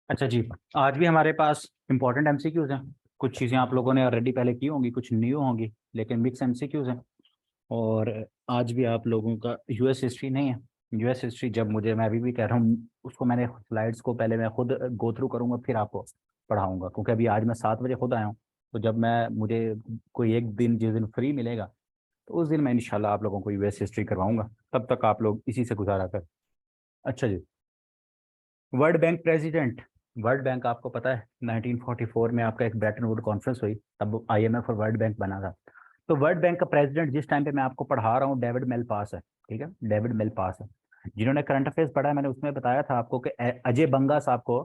अच्छा जी। आज भी हमारे पास इंपॉर्टेंट एमसीक्यूज हैं। कुछ चीज़ें आप लोगों ने ऑलरेडी पहले की होंगी, कुछ न्यू होंगी, लेकिन मिक्स एमसीक्यूज हैं। और आज भी आप लोगों का यूएस हिस्ट्री नहीं है। यूएस हिस्ट्री जब मुझे, मैं अभी भी कह रहा हूँ, उसको मैंने स्लाइड्स को पहले मैं खुद गो थ्रू करूँगा, फिर आपको पढ़ाऊँगा, क्योंकि अभी आज मैं 7 बजे खुद आया हूँ। तो जब मैं मुझे कोई एक दिन, जिस दिन फ्री मिलेगा, तो उस दिन मैं इंशाल्लाह आप लोगों को यूएस हिस्ट्री करवाऊँगा। तब तक आप लोग इसी से गुजारा कर। अच्छा जी। World Bank president. World Bank आपको पता है 1944 में आपका एक ब्रेटन वुड कॉन्फ्रेंस हुई, तब आईएमएफ और वर्ल्ड बैंक बना था। तो वर्ल्ड बैंक का प्रेसिडेंट जिस टाइम पे मैं आपको पढ़ा रहा हूँ, डेविड मेलपास है। ठीक है, डेविड मेलपास है। जिन्होंने करंट अफेयर्स पढ़ा है, मैंने उसमें बताया था आपको कि अजय बंगा साहब को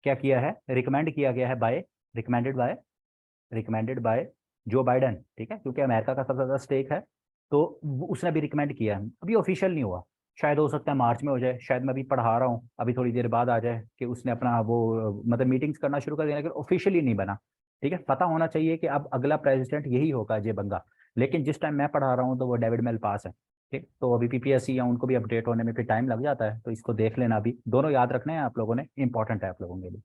क्या किया है, रिकमेंड किया गया है बाय, रिकमेंडेड बाय जो बाइडन। ठीक है, क्योंकि अमेरिका का सबसे ज्यादा स्टेक है, तो उसने भी रिकमेंड किया है। अभी ऑफिशियल नहीं हुआ, शायद हो सकता है मार्च में हो जाए, शायद मैं अभी पढ़ा रहा हूँ, अभी थोड़ी देर बाद आ जाए कि उसने अपना वो मतलब मीटिंग्स करना शुरू कर दिया, लेकिन ऑफिशियली नहीं बना। ठीक है, पता होना चाहिए कि अब अगला प्रेसिडेंट यही होगा, अजय बंगा। लेकिन जिस टाइम मैं पढ़ा रहा हूँ तो वो डेविड मेल पास है। ठीक, तो अभी पीपीएससी या उनको भी अपडेट होने में फिर टाइम लग जाता है, तो इसको देख लेना, अभी दोनों याद रखने हैं आप लोगों ने, इंपॉर्टेंट है आप लोगों के लिए।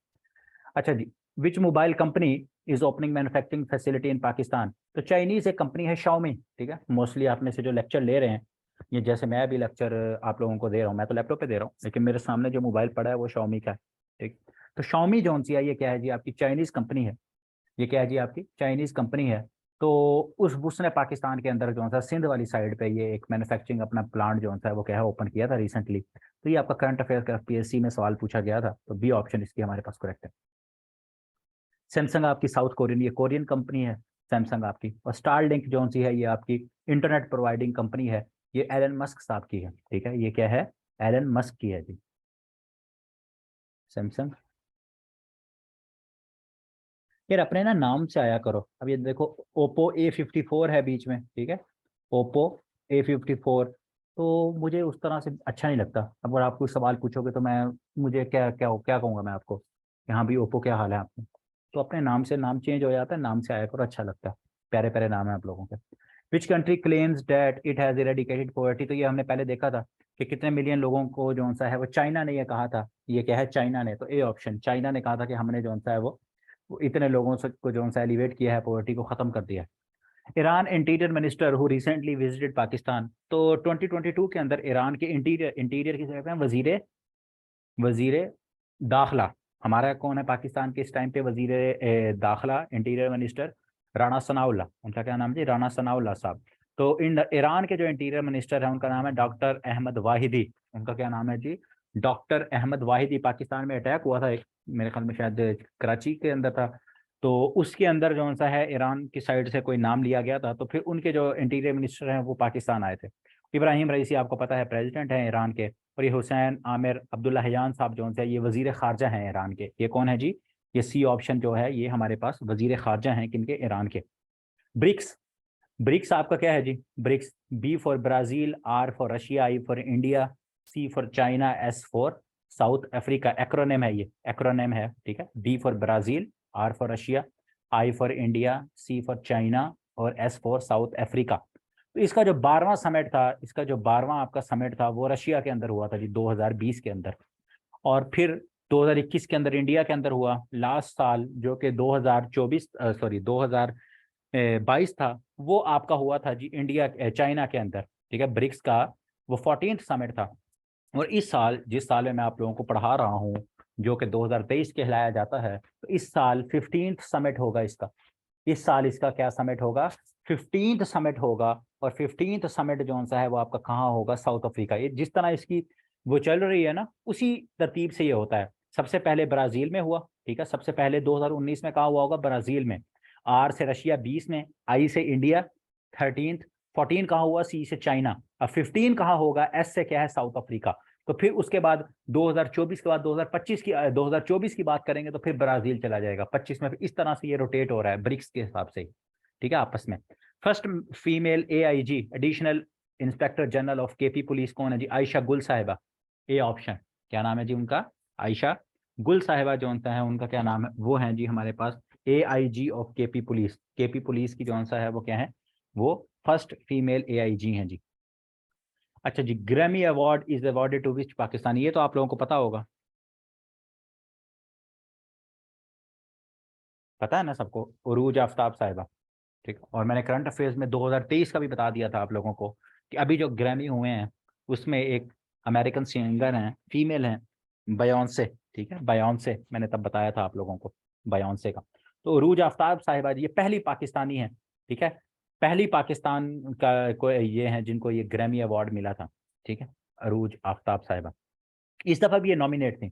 अच्छा जी। Which mobile company is opening manufacturing facility in Pakistan. तो चाइनीज एक कंपनी है शाओमी। ठीक है, मोस्टली आप में से जो लेक्चर ले रहे हैं, ये जैसे मैं भी लेक्चर आप लोगों को दे रहा हूँ, मैं तो लैपटॉप पे दे रहा हूँ, लेकिन मेरे सामने जो मोबाइल पड़ा है वो शाओमी का है। ठीक, तो शाओमी जो सी है, ये क्या है जी, आपकी चाइनीज कंपनी है। ये क्या है जी, आपकी चाइनीज कंपनी है। तो उसने पाकिस्तान के अंदर जो सा सिंध वाली साइड पे ये एक मैन्युफैक्चरिंग अपना प्लांट जो सा है वो क्या है ओपन किया था रिसेंटली। तो ये आपका करंट अफेयर का पीएससी में सवाल पूछा गया था, तो बी ऑप्शन इसकी हमारे पास करेक्ट है। सैमसंग आपकी साउथ कोरियन, ये कोरियन कंपनी है सैमसंग आपकी। और स्टारलिंक जो सी है, ये आपकी इंटरनेट प्रोवाइडिंग कंपनी है। ये एलन मस्क साहब की है। ठीक है, ये क्या है, एलन मस्क की है जी, सैमसंग। यार अपने ना नाम से आया करो। अब ये देखो, ओप्पो A54 है बीच में। ठीक है, ओप्पो A54। तो मुझे उस तरह से अच्छा नहीं लगता। अब अगर आप कोई सवाल पूछोगे तो मैं, मुझे क्या क्या क्या कहूँगा मैं आपको कि हाँ भी ओप्पो क्या हाल है आपका। तो अपने नाम से नाम चेंज हो जाता है, नाम से आया करो, अच्छा लगता है। प्यारे प्यारे नाम है आप लोगों के। Which country claims that it has eradicated poverty. तो ये हमने पहले देखा था कि कितने मिलियन लोगों को जो सा है वो, चाइना ने ये कहा था। ये क्या है, चाइना ने। तो ए ऑप्शन, चाइना ने कहा था कि हमने जो सा है वो इतने लोगों से को जो सा एलिवेट किया है, पॉवर्टी को खत्म कर दिया है। Iran interior minister who recently visited Pakistan. तो 2022 के अंदर ईरान के इंटीरियर, इंटीरियर किसे कहते हैं, वजीर, वजीर दाखिला। हमारा कौन है पाकिस्तान के इस टाइम पे वजीर दाखिला, इंटीरियर मिनिस्टर, राणा सनाउल्लाह। उनका क्या नाम है जी, राणा सनाउल्लाह साहब। तो इन ईरान के जो इंटीरियर मिनिस्टर है उनका नाम है डॉक्टर अहमद वाहिदी। उनका क्या नाम है जी, डॉक्टर अहमद वाहिदी। पाकिस्तान में अटैक हुआ था एक, मेरे ख्याल में शायद कराची के अंदर था। तो उसके अंदर जो सा है ईरान की साइड से कोई नाम लिया गया था, तो फिर उनके जो इंटीरियर मिनिस्टर हैं वो पाकिस्तान आए थे। इब्राहिम रईसी आपको पता है प्रेसिडेंट हैं ईरान के। और ये हुसैन आमिर अब्दुल्लाहियान साहब जो है ये वजीर खारजा हैं ईरान के। ये कौन है जी, ये सी ऑप्शन जो है, ये हमारे पास वजीर खारजा हैं किनके, ईरान के। ब्रिक्स। ब्रिक्स आपका क्या है जी, BRICS, B for Brazil, R for Russia, I for India, C for China, S for South Africa. Acronym है ये, एक्रोनेम है। ठीक है, B for Brazil, R for Russia, I for India, C for China और S for South Africa. तो इसका जो 12वां summit था, इसका जो 12वां आपका समिट था वो रशिया के अंदर हुआ था जी, 2020 के अंदर। और फिर 2021 के अंदर इंडिया के अंदर हुआ। लास्ट साल जो कि 2024 सॉरी 2022 था, वो आपका हुआ था जी इंडिया, चाइना के अंदर। ठीक है, ब्रिक्स का वो 14th समिट था। और इस साल, जिस साल में मैं आप लोगों को पढ़ा रहा हूँ, जो कि 2023 कहलाया जाता है, तो इस साल 15th समिट होगा इसका। इस साल इसका क्या समिट होगा, 15th समिट होगा। और 15th समिट जो सा है वो आपका कहाँ होगा, साउथ अफ्रीका। ये जिस तरह इसकी वो चल रही है ना, उसी तरतीब से ये होता है। सबसे पहले ब्राजील में हुआ। ठीक है, सबसे पहले 2019 में कहाँ हुआ होगा, ब्राजील में। आर से रशिया 20 में, आई से इंडिया 13th, 14 कहाँ हुआ, सी से चाइना। अब 15 कहाँ होगा, एस से क्या है, साउथ अफ्रीका। तो फिर उसके बाद 2024 के बाद 2025 की 2024 की बात करेंगे तो फिर ब्राजील चला जाएगा 25 में। इस तरह से ये रोटेट हो रहा है ब्रिक्स के हिसाब से। ठीक है, आपस में। First female AIG, additional inspector general of KP police कौन है जी, आयशा गुल साहिबा। ए ऑप्शन, क्या नाम है जी उनका, आयशा गुल साहिबा जो सा है उनका क्या नाम है, वो है जी हमारे पास AIG of KP police. KP police की जो सा है वो क्या है, वो फर्स्ट फीमेल एआईजी हैं जी। अच्छा जी, Grammy award is awarded to which Pakistani. ये तो आप लोगों को पता होगा। पता है ना सबको, उरूज आफ्ताब साहिबा, ठीक। और मैंने करंट अफेयर्स में 2023 का भी बता दिया था आप लोगों को कि अभी जो ग्रैमी हुए हैं उसमें एक अमेरिकन सिंगर हैं, फीमेल हैं, बयोंसे, ठीक है, बयोंसे, मैंने तब बताया था आप लोगों को बयोंसे का। तो उरूज आफ्ताब साहिबा जी ये पहली पाकिस्तानी है, ठीक है, पहली पाकिस्तान का को ये हैं जिनको ये ग्रैमी अवार्ड मिला था, ठीक है, अरूज आफ्ताब साहिबा। इस दफ़ा भी ये नॉमिनेट थी,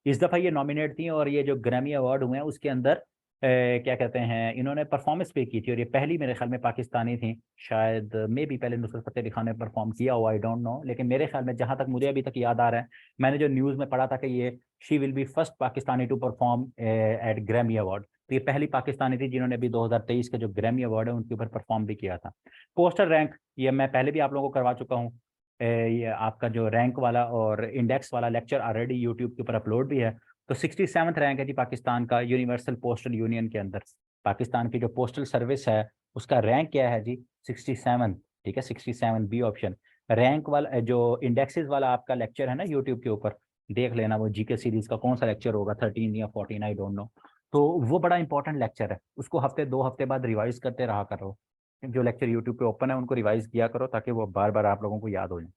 इस दफ़ा ये नॉमिनेट थी, और ये जो ग्रैमी अवार्ड हुए हैं उसके अंदर क्या कहते हैं, इन्होंने परफॉर्मेंस पे की थी, और ये पहली मेरे ख्याल में पाकिस्तानी थी, शायद मे भी पहले नुसरत फतेह अली खान ने परफॉर्म किया हो, आई डोंट नो, लेकिन मेरे ख्याल में जहाँ तक मुझे अभी तक याद आ रहा है, मैंने जो न्यूज़ में पढ़ा था कि ये she will be first Pakistani to perform at Grammy award. तो ये पहली पाकिस्तानी थी जिन्होंने अभी 2023 के जो ग्रैमी अवार्ड है उनके ऊपर परफॉर्म भी किया था। पोस्टर रैंक ये मैं पहले भी आप लोगों को करवा चुका हूँ, ये आपका जो रैंक वाला और इंडेक्स वाला लेक्चर ऑलरेडी यूट्यूब के ऊपर अपलोड भी है। तो 67th रैंक है जी पाकिस्तान का यूनिवर्सल पोस्टल यूनियन के अंदर। पाकिस्तान की जो पोस्टल सर्विस है उसका रैंक क्या है जी, 67, ठीक है, 67 बी ऑप्शन। रैंक वाला जो इंडेक्सेस वाला आपका लेक्चर है ना यूट्यूब के ऊपर, देख लेना, वो जीके सीरीज का कौन सा लेक्चर होगा, 13 या 14, आई डोंट नो। तो वो बड़ा इंपॉर्टेंट लेक्चर है, उसको हफ्ते 2 हफ्ते बाद रिवाइज करते रहा करो। जो लेक्चर यूट्यूब पे ओपन है उनको रिवाइज किया करो ताकि वो बार बार आप लोगों को याद हो जाए।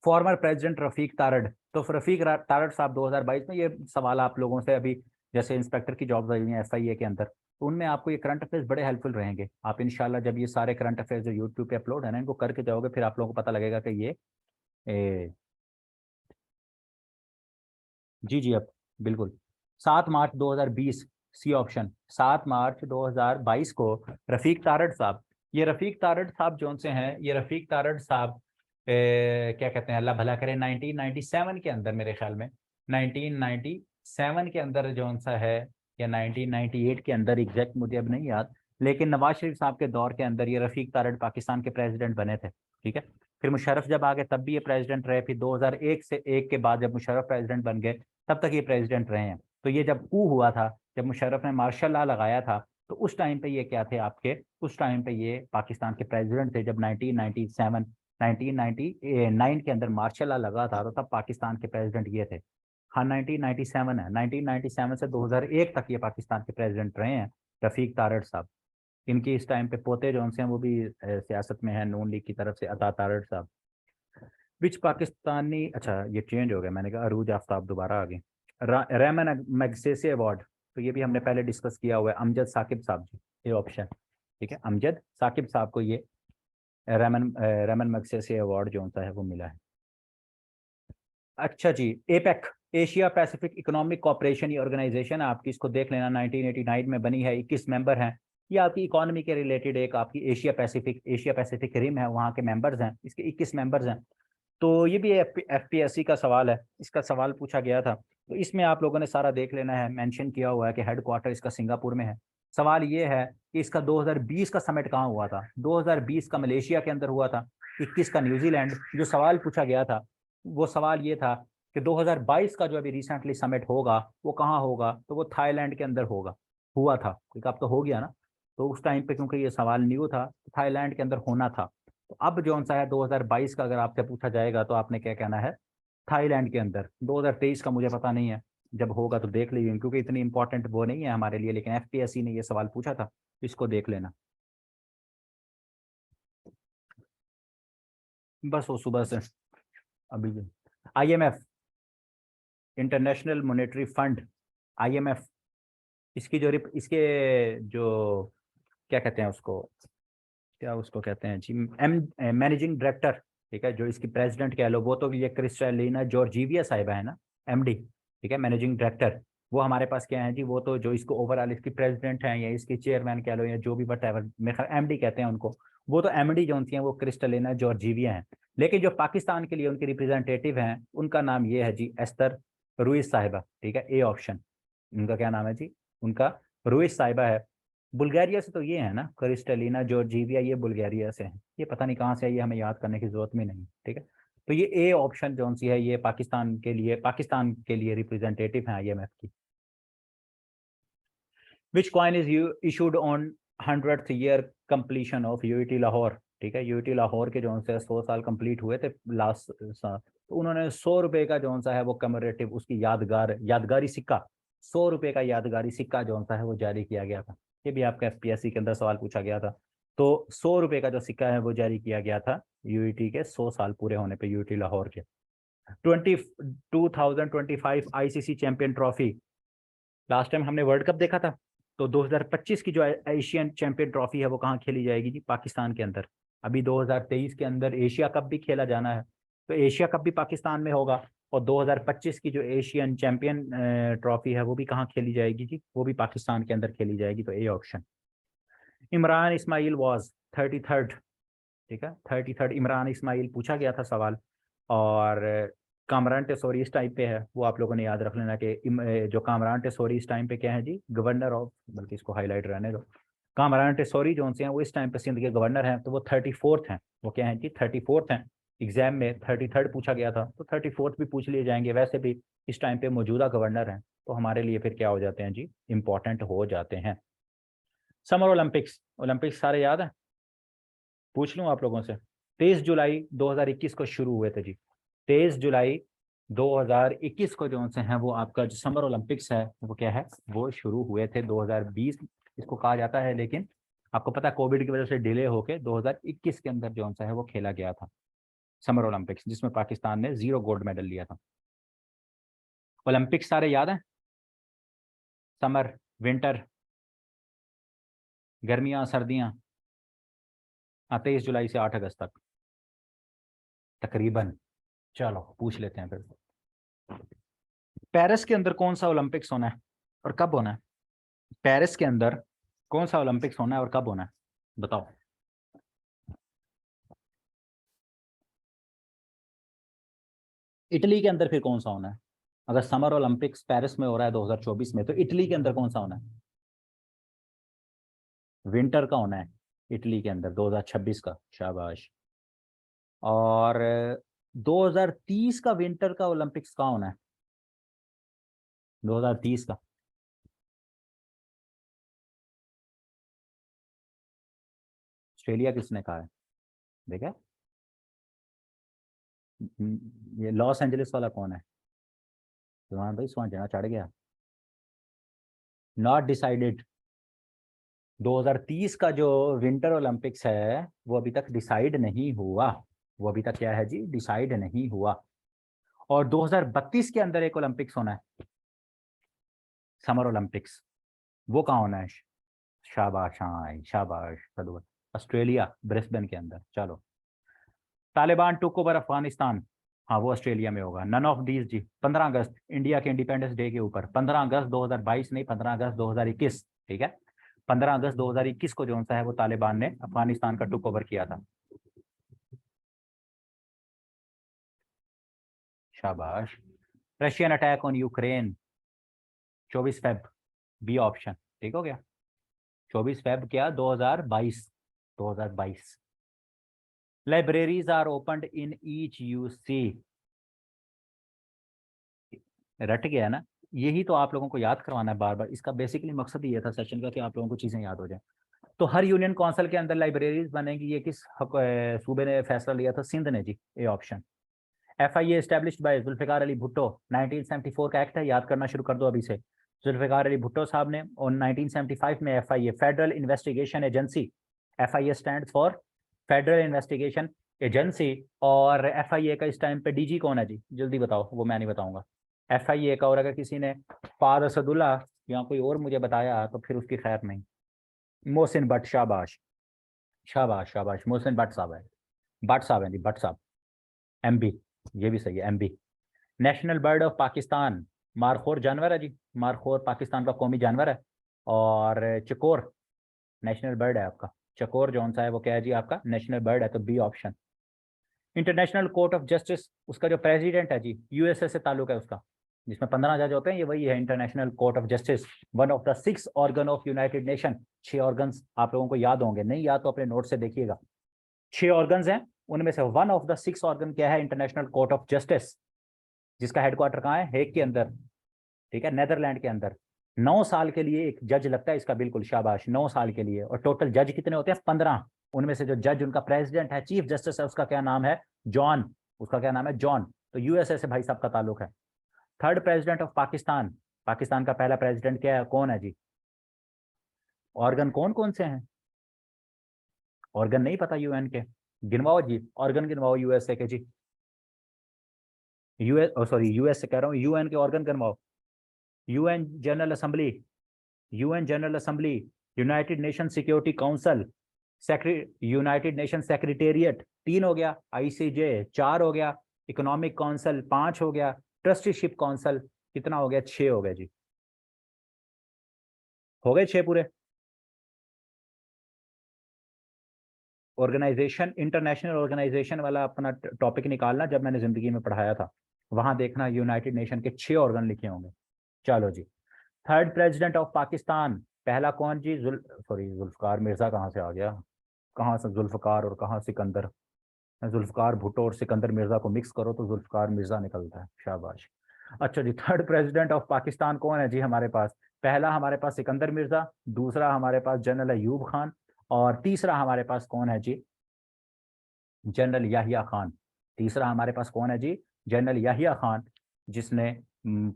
फॉर्मर प्रेसिडेंट रफीक तारड़, तो तारड़ साहब 2022 में, ये सवाल आप लोगों से अभी जैसे इंस्पेक्टर की जॉब्स आई हुई हैं एफआईए के अंदर, तो उनमें आपको ये करंट अफेयर्स बड़े हेल्पफुल रहेंगे। आप इंशाल्लाह जब ये सारे करंट अफेयर्स जो यूट्यूब पे अपलोड है ना इनको करके जाओगे फिर आप लोगों को पता लगेगा कि ये जी जी, अब बिल्कुल। 7 मार्च 2020 सी ऑप्शन, 7 मार्च 2022 को रफ़ीक तारड़ साहब, ये रफ़ीक तारड़ साहब जो से हैं, ये रफ़ीक तारड़ साहब क्या कहते हैं, अल्लाह भला करे, 1997 के अंदर मेरे ख्याल में 1997 के अंदर जो सा है, या 1998 के अंदर, एग्जैक्ट मुझे अब नहीं याद, लेकिन नवाज शरीफ साहब के दौर के अंदर ये रफ़ीक तारड़ पाकिस्तान के प्रेसिडेंट बने थे, ठीक है। फिर मुशर्रफ जब आ गए तब भी ये प्रेसिडेंट रहे, फिर 2001 से एक के बाद जब मुशर्रफ प्रेसिडेंट बन गए तब तक ये प्रेसिडेंट रहे हैं। तो ये जब कू हुआ था, जब मुशर्रफ ने मार्शल लॉ लगाया था, तो उस टाइम पे ये क्या थे आपके, उस टाइम पे ये पाकिस्तान के प्रेसिडेंट थे। जब 1997 1999 के अंदर मार्शल लॉ लगा था तो तब पाकिस्तान के प्रेसिडेंट ये थे। हाँ 1997 है, 1997 से 2001 तक ये पाकिस्तान के प्रेसिडेंट रहे हैं रफीक तारड़ साहब। इनकी इस टाइम पे पोते जो हैं वो भी सियासत में है, नून लीग की तरफ से, अता तारड़ साहब। विच पाकिस्तानी, अच्छा ये चेंज हो गया, मैंने कहा अरूज आफ्ताब दोबारा आ गए। रेमन मैग्सेसे अवार्ड, तो ये भी हमने पहले डिस्कस किया हुआ है, अमजद साकिब साहब जी, ये ऑप्शन, ठीक है, अमजद साकिब साहब को ये रेमन मैग्सेसे अवार्ड जो होता है वो मिला है। अच्छा जी, APEC, Asia Pacific economic cooperation, ये ऑर्गेनाइजेशन है आपकी, इसको देख लेना, 1989 में बनी है, 21 मेंबर हैं। ये आपकी इकोनॉमी के रिलेटेड एक आपकी एशिया पैसिफिक रिम है, वहाँ के मेंबर्स हैं, इसके 21 मेंबर्स हैं। तो ये भी एफपीएससी का सवाल है, इसका सवाल पूछा गया था, तो इसमें आप लोगों ने सारा देख लेना है, मेंशन किया हुआ है कि हेडक्वार्टर इसका सिंगापुर में है। सवाल ये है कि इसका 2020 का समिट कहाँ हुआ था, 2020 का मलेशिया के अंदर हुआ था, 21 का न्यूजीलैंड। जो सवाल पूछा गया था वो सवाल ये था कि 2022 का जो अभी रिसेंटली समिट होगा वो कहाँ होगा, तो वो थाईलैंड के अंदर होगा, हुआ था, क्योंकि अब तो हो गया ना, तो उस टाइम पे क्योंकि ये सवाल न्यू था तो थाईलैंड के अंदर होना था। तो अब जो सा है 2022 का अगर आपसे पूछा जाएगा तो आपने क्या कहना है, थाईलैंड के अंदर। 2023 का मुझे पता नहीं है, जब होगा तो देख लीजिए, क्योंकि इतनी इंपॉर्टेंट वो नहीं है हमारे लिए, लेकिन एफपीएससी ने ये सवाल पूछा था, इसको देख लेना। बस वो सुबह से अभी IMF, international monetary fund, IMF, इसकी जो इसके जो क्या कहते हैं उसको, क्या उसको कहते हैं जी, मैनेजिंग डायरेक्टर, ठीक है, जो इसकी प्रेसिडेंट कह लो, वो तो ये क्रिस्टलिना जॉर्जीविया साहिबा है ना, एमडी, ठीक है, मैनेजिंग डायरेक्टर। वो हमारे पास क्या है जी, वो तो जो इसको ओवरऑल इसकी प्रेसिडेंट हैं या इसकी चेयरमैन कह लो या जो भी बट एवर, मेरे ख्याल एमडी कहते हैं उनको। वो तो एमडी जो होती हैं वो क्रिस्टलिना जॉर्जीविया हैं, लेकिन जो पाकिस्तान के लिए उनकी रिप्रेजेंटेटिव हैं उनका नाम ये है जी, एस्तर रुइस साहिबा, ठीक है, ए ऑप्शन। उनका क्या नाम है जी, उनका रुइस साहिबा है। बुल्गारिया से तो ये है ना, क्रिस्टलिना जॉर्जीविया, ये बुल्गारिया से है, ये पता नहीं कहाँ से है, ये हमें याद करने की जरूरत भी नहीं, ठीक है। तो ये ए ऑप्शन जो सी है ये पाकिस्तान के लिए रिप्रेजेंटेटिव है आईएमएफ की। Which coin is issued on 100th year completion of UET Lahore, ठीक है, यूईटी लाहौर के जो से 100 साल कंप्लीट हुए थे लास्ट साल, तो उन्होंने 100 रुपए का जो सा है वो कमेमोरेटिव उसकी यादगारी सिक्का 100 रुपये का यादगारी सिक्का जो सा है वो जारी किया गया था। ये भी आपका एफपीएससी के अंदर सवाल पूछा गया था। तो 100 रुपये का जो सिक्का है वो जारी किया गया था यूईटी के 100 साल पूरे होने पे, यूईटी लाहौर के। 2025 ICC champion trophy, last time हमने वर्ल्ड कप देखा था, तो 2025 की जो एशियन चैंपियन ट्रॉफी है वो कहाँ खेली जाएगी जी? पाकिस्तान के अंदर। अभी 2023 के अंदर एशिया कप भी खेला जाना है, तो एशिया कप भी पाकिस्तान में होगा। और 2025 की जो एशियन चैंपियन ट्रॉफी है वो भी कहाँ खेली जाएगी जी? वो भी पाकिस्तान के अंदर खेली जाएगी। तो A option. Imran Ismail was 33rd, ठीक है, 33rd इमरान इस्माइल पूछा गया था सवाल। और कामरान टेसोरी इस टाइम पे है, वो आप लोगों ने याद रख लेना कि जो कामरान टेसोरी इस टाइम पे क्या है जी? गवर्नर ऑफ, बल्कि इसको हाईलाइट रहने दो। कामरान टेसोरी जो से हैं वो इस टाइम पे सिंध के गवर्नर हैं, तो वो 34th हैं। वो क्या है जी? 34th हैं। एग्जाम में 33rd पूछा गया था, तो 34th भी पूछ लिए जाएंगे। वैसे भी इस टाइम पे मौजूदा गवर्नर हैं, तो हमारे लिए फिर क्या हो जाते हैं जी? इंपॉर्टेंट हो जाते हैं। समर ओलंपिक्स, ओलंपिक्स सारे याद है? पूछ लूँ आप लोगों से। 23 जुलाई 2021 को शुरू हुए थे जी। 23 जुलाई 2021 को जो से हैं वो आपका जो समर ओलंपिक्स है वो क्या है? वो शुरू हुए थे। 2020 इसको कहा जाता है, लेकिन आपको पता है कोविड की वजह से डिले होके 2021 के अंदर जो सा है वो खेला गया था समर ओलंपिक्स, जिसमें पाकिस्तान ने 0 गोल्ड मेडल लिया था। ओलंपिक्स सारे याद हैं? समर, विंटर, गर्मियाँ, सर्दियाँ। 23 जुलाई से 8 अगस्त तक तकरीबन। चलो पूछ लेते हैं फिर। पेरिस के अंदर कौन सा ओलंपिक्स होना है और कब होना है? पेरिस के अंदर कौन सा ओलंपिक्स होना है और कब होना है? बताओ। इटली के अंदर फिर कौन सा होना है? अगर समर ओलंपिक्स पेरिस में हो रहा है 2024 में, तो इटली के अंदर कौन सा होना है? विंटर का होना है इटली के अंदर 2026 का। शाबाश। और 2030 का विंटर का ओलंपिक्स कहाँ होना है? 2030 का ऑस्ट्रेलिया किसने कहा है? देखा? ये लॉस एंजलिस वाला कौन है? तुम्हारा भाई सुहा जना चढ़ गया। Not decided. 2030 का जो विंटर ओलंपिक्स है वो अभी तक डिसाइड नहीं हुआ। वो अभी तक क्या है जी? डिसाइड नहीं हुआ। और 2032 के अंदर एक ओलंपिक्स होना है, समर ओलंपिक्स। वो कहाँ होना है? शाबाश, हाँ शाबाश सदुआ। ऑस्ट्रेलिया, ब्रिस्बेन के अंदर। चलो। तालिबान टुक ओवर अफगानिस्तान, हाँ वो ऑस्ट्रेलिया में होगा। नन ऑफ दीज जी। 15 अगस्त इंडिया के इंडिपेंडेंस डे के ऊपर, 15 अगस्त 2022 नहीं, 15 अगस्त 2021, ठीक है। 15 अगस्त 2021 को जो सा है वो तालिबान ने अफगानिस्तान का टुक ओवर किया था। शाबाश। Russian attack on Ukraine 24 Feb, B option. ठीक हो गया? 24 फेब क्या? 2022। 2022। Libraries are opened in each UC. रट गया ना? यही तो आप लोगों को याद करवाना है बार बार। इसका बेसिकली मकसद ये था सेशन का कि आप लोगों को चीजें याद हो जाए। तो हर यूनियन काउंसिल के अंदर लाइब्रेरीज बनेगी। ये किस सूबे ने फैसला लिया था? सिंध ने जी। A option. FIA established by Zulfikar Ali Bhutto, 1974 का एक्ट है, याद करना शुरू कर दो अभी से। जुल्फिकार अली भुट्टो साहब ने, और 1975 में FIA federal investigation agency, FIA stand for federal investigation agency. और FIA का इस टाइम पे DG कौन है जी? जल्दी बताओ, वो मैं नहीं बताऊंगा। FIA का, और अगर किसी ने फाद असदुल्ला या कोई और मुझे बताया तो फिर उसकी खैर नहीं। मोहसिन भट्ट, शाबाश शाबाश शाबाश, मोहसिन भट्ट साहब है। भट्ट साहब हैं जी, भट्ट साहब। MB, ये भी सही है, MB। National bird of Pakistan, markhor जानवर है जी। मारखोर पाकिस्तान का कौमी जानवर है। और चकोर नेशनल बर्ड है आपका। चकोर जौन सा है वो क्या है जी? आपका नेशनल बर्ड है, तो B option. International court of justice, उसका जो प्रेसिडेंट है जी, USA से ताल्लुक है उसका, जिसमें 15 जज होते हैं, ये वही है international court of justice. One of the 6 organ of United nation. 6 organs आप लोगों को याद होंगे, नहीं याद तो अपने नोट से देखिएगा। 6 ऑर्गन्स हैं, उनमें से वन ऑफ द 6 ऑर्गन क्या है? इंटरनेशनल कोर्ट ऑफ जस्टिस, जिसका हेडक्वार्टर कहाँ है? हेग के अंदर, ठीक है, नेदरलैंड के अंदर। 9 साल के लिए एक जज लगता है इसका, बिल्कुल शाबाश, 9 साल के लिए। और टोटल जज कितने होते हैं? 15। उनमें से जो जज उनका प्रेसिडेंट है, चीफ जस्टिस है, उसका क्या नाम है? जॉन। उसका क्या नाम है? जॉन। तो USA से भाई साहब का ताल्लुक है। Third president of Pakistan, Pakistan का पहला प्रेसिडेंट क्या है, कौन है जी? ऑर्गन कौन कौन से हैं? ऑर्गन नहीं पता यूएन के? गिनवाओ जी, ऑर्गन गिनवाओ यूएसए के जी। यूएस सॉरी यूएस से कह रहा हूँ, यूएन के ऑर्गन गिनवाओ। UN general assembly, UN general assembly, United Nation security council, United Nation secretariat, 3 हो गया, आईसीजे 4 हो गया, इकोनॉमिक काउंसिल 5 हो गया, ट्रस्टीशिप काउंसिल कितना हो गया, 6 हो गया जी। हो गए 6 पूरे। ऑर्गेनाइजेशन, इंटरनेशनल ऑर्गेनाइजेशन वाला अपना टॉपिक निकालना, जब मैंने जिंदगी में पढ़ाया था वहां देखना यूनाइटेड नेशन के 6 ऑर्गन लिखे होंगे। चलो जी, थर्ड प्रेसिडेंट ऑफ पाकिस्तान पहला कौन जी? जुल्फकार मिर्जा कहाँ से आ गया, कहाँ से जुल्फकार और कहाँ सिकंदर? जुल्फकार भुट्टो और सिकंदर मिर्जा को मिक्स करो तो जुल्फकार मिर्जा निकलता है, शाबाश। अच्छा जी, थर्ड प्रेसिडेंट ऑफ पाकिस्तान कौन है जी हमारे पास? पहला हमारे पास सिकंदर मिर्जा, दूसरा हमारे पास जनरल अयूब खान, और तीसरा हमारे पास कौन है जी? जनरल याहिया खान। तीसरा हमारे पास कौन है जी? जनरल याहिया खान, जिसने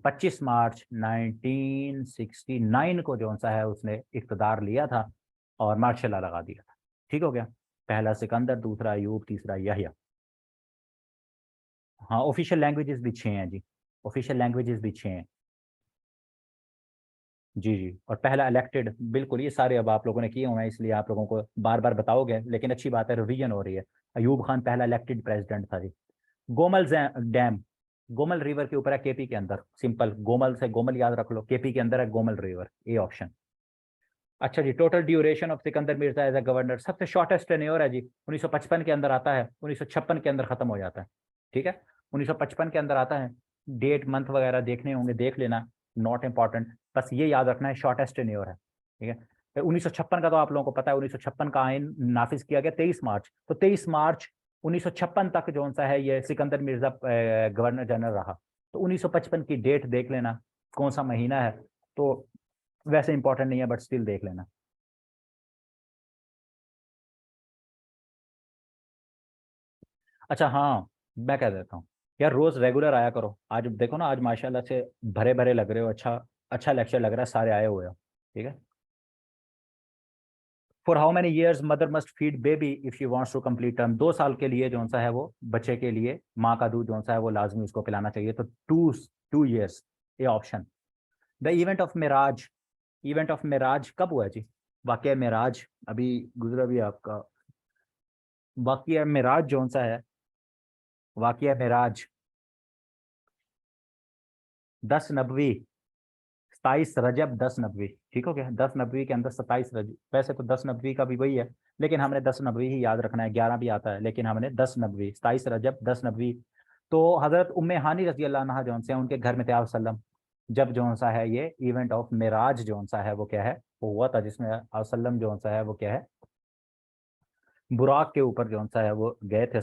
25 मार्च 1969 को जो सा है उसने इक़्तिदार लिया था और मार्शल लॉ लगा दिया था। ठीक हो गया, पहला सिकंदर, दूसरा अयूब, तीसरा याहिया। हाँ, ऑफिशियल लैंग्वेजेस भी 6 हैं जी, ऑफिशियल लैंग्वेजेस भी 6 हैं। जी जी, और पहला इलेक्टेड, बिल्कुल ये सारे अब आप लोगों ने किए हुए हैं इसलिए आप लोगों को बार बार बताओगे, लेकिन अच्छी बात है, रिवीजन हो रही है। अयूब खान पहला इलेक्टेड प्रेसिडेंट था जी। गोमल डैम, गोमल रिवर के ऊपर है केपी के अंदर, सिंपल, गोमल से गोमल याद रख लो, केपी के अंदर है गोमल रिवर, ए ऑप्शन। अच्छा जी, total duration of Sikandar Mirza as a governor, सबसे शॉर्टेस्ट टेन्योर है जी, 1955 के अंदर आता है, 1956 के अंदर खत्म हो जाता है। ठीक है, 1955 के अंदर आता है। डेट मंथ वगैरह देखने होंगे, देख लेना, नॉट इंपॉर्टेंट, बस ये याद रखना है शॉर्टेस्ट टेन्योर है। ठीक है, फिर 1956 का तो आप लोगों को पता है, 1956 का आइन नाफिज किया गया 23 मार्च, तो 23 मार्च 1956 तक जो सा है ये सिकंदर मिर्जा गवर्नर जनरल रहा। तो 1955 की डेट देख लेना, कौन सा महीना है, तो वैसे इंपॉर्टेंट नहीं है बट स्टिल देख लेना। अच्छा हाँ, मैं कह देता हूँ यार, रोज रेगुलर आया करो। आज देखो ना, आज माशाल्लाह से भरे भरे लग रहे हो, अच्छा अच्छा लेक्चर लग रहा है, सारे आए हुए हो। ठीक है। For how many years mother must feed baby if you wants to complete term, 2 साल के लिए जो सा है वो बच्चे के लिए माँ का दूध जो सा है वो लाजमी उसको पिलाना चाहिए, तो 2 2 ईयर्स, ये option. The event of Meraj, event of Meraj कब हुआ जी? वाकया मेराज अभी गुजरा भी है आपका, वाकया मेराज जो सा है, वाकया मेराज 10 नबवी, 27 रजब 10 नबवी। ठीक हो गया, 10 नबवी के अंदर 27 रजब, वैसे तो 10 नबवी का भी वही है, लेकिन हमने 10 नबवी ही याद रखना है, 11 भी आता है, लेकिन हमने 10 नबवी, 27 रजब 10 नबवी। तो हजरत उम्मे हानी रजी अल्लाह अन्हा जौन से हैं, उनके घर में थे आप सल्लम, जब जौन सा है ये इवेंट ऑफ मेराज जौन सा है वो क्या है, वो हुआ था, जिसमें आप सल्लम जौन सा है वो क्या है, बुराक के ऊपर जौन सा है वो गए थे,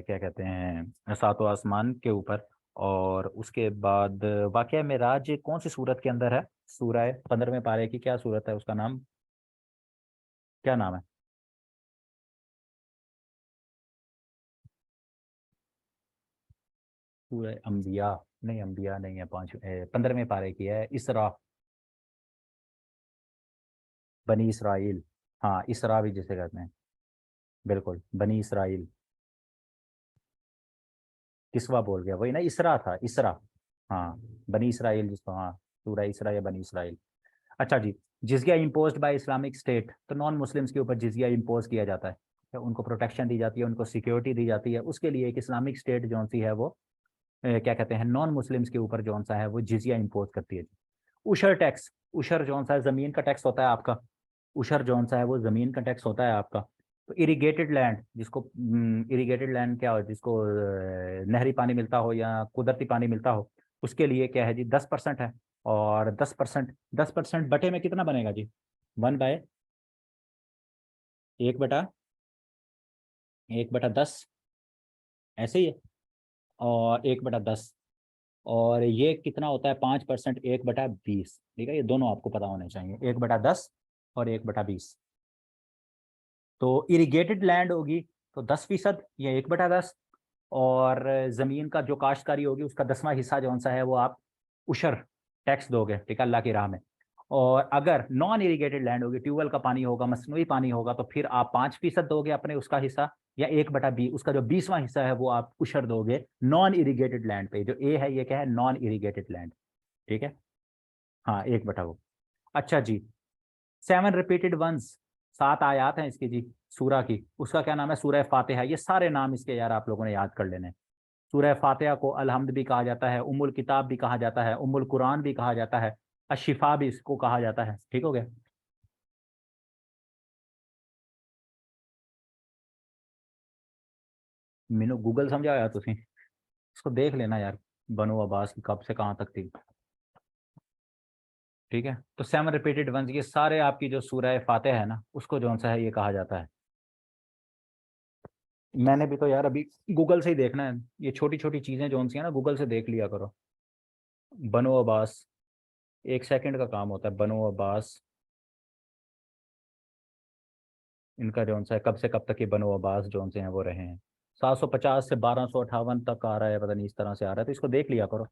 क्या कहते हैं, सातों आसमान के ऊपर। और उसके बाद वाकया मेराज कौन सी सूरत के अंदर है? सूरह 15वें पारे की क्या सूरत है, उसका नाम क्या नाम है? सूरह अंबिया, नहीं अंबिया नहीं है, 15वें पारे की है, इसरा, बनी इसराइल। हाँ, इसरा भी जिसे कहते हैं, बिल्कुल बनी इसराइल। किसवा बोल गया, वही ना, इसरा था, इसरा। हाँ, बनी इसराइल जिसको, हाँ, सूरह इसरा या बनी इसराइल। अच्छा जी, जिजिया इम्पोज्ड बाय इस्लामिक स्टेट, तो नॉन मुस्लिम्स के ऊपर जिजिया इम्पोज किया जाता है, तो उनको प्रोटेक्शन दी जाती है, उनको सिक्योरिटी दी जाती है, उसके लिए एक इस्लामिक स्टेट जौन सी है वो क्या कहते हैं, नॉन मुस्लिम्स के ऊपर जौन सा है वो जिजिया इम्पोज करती है। उशर टैक्स, उशर जौन सा है जमीन का टैक्स होता है आपका, उशर जौन सा है वो जमीन का टैक्स होता है आपका। तो इरिगेटेड लैंड जिसको, इरिगेटेड लैंड क्या हो, जिसको नहरी पानी मिलता हो या कुदरती पानी मिलता हो, उसके लिए क्या है जी, 10% है। और 10%, 10% बटे में कितना बनेगा जी? 1/, 1/10, ऐसे ही है, और 1/10, और ये कितना होता है, 5%, 1/20। ठीक है, ये दोनों आपको पता होने चाहिए, 1/10 और 1/20। तो इरिगेटेड लैंड होगी तो 10%, या 1/10, और जमीन का जो काश्तकारी होगी उसका 10वां हिस्सा जो सा है वो आप उशर टैक्स दोगे, ठीक है, अल्लाह की राह में। और अगर नॉन इरीगेटेड लैंड होगी, ट्यूबवेल का पानी होगा, मसनूई पानी होगा, तो फिर आप 5% दोगे अपने उसका हिस्सा, या 1/20 उसका जो 20वां हिस्सा है वो आप उशर दोगे नॉन इरीगेटेड लैंड पे। जो ए है ये क्या है, नॉन इरीगेटेड लैंड, ठीक है। हाँ 1/वो। अच्छा जी, 7 रिपीटेड वंस, 7 आयात हैं इसकी जी, सूरा की, उसका क्या नाम है, सूरह फातिहा। ये सारे नाम इसके यार आप लोगों ने याद कर लेने। सूरह फातिहा को अलहम्द भी कहा जाता है, उम्मुल किताब भी कहा जाता है, उम्मुल कुरान भी कहा जाता है, अशिफा भी इसको कहा जाता है, ठीक हो गया। मीनू गूगल समझा यार तुसी, इसको देख लेना यार, बनो अब्बास की कब से कहाँ तक थी, ठीक है। तो 7 रिपीटेड वंस, ये सारे आपकी जो सूरह फातिहा है ना, उसको जौन सा है ये कहा जाता है। मैंने भी तो यार अभी गूगल से ही देखना है, ये छोटी छोटी चीजें जौन सी है ना, गूगल से देख लिया करो। बनो अब्बास, 1 सेकंड का काम होता है, बनो अब्बास, इनका जौन सा है कब से कब तक ये बनो अब्बास जौन से हैं वो रहे हैं। 750 से 1258 तक आ रहा है, पता नहीं इस तरह से आ रहा है, तो इसको देख लिया करो।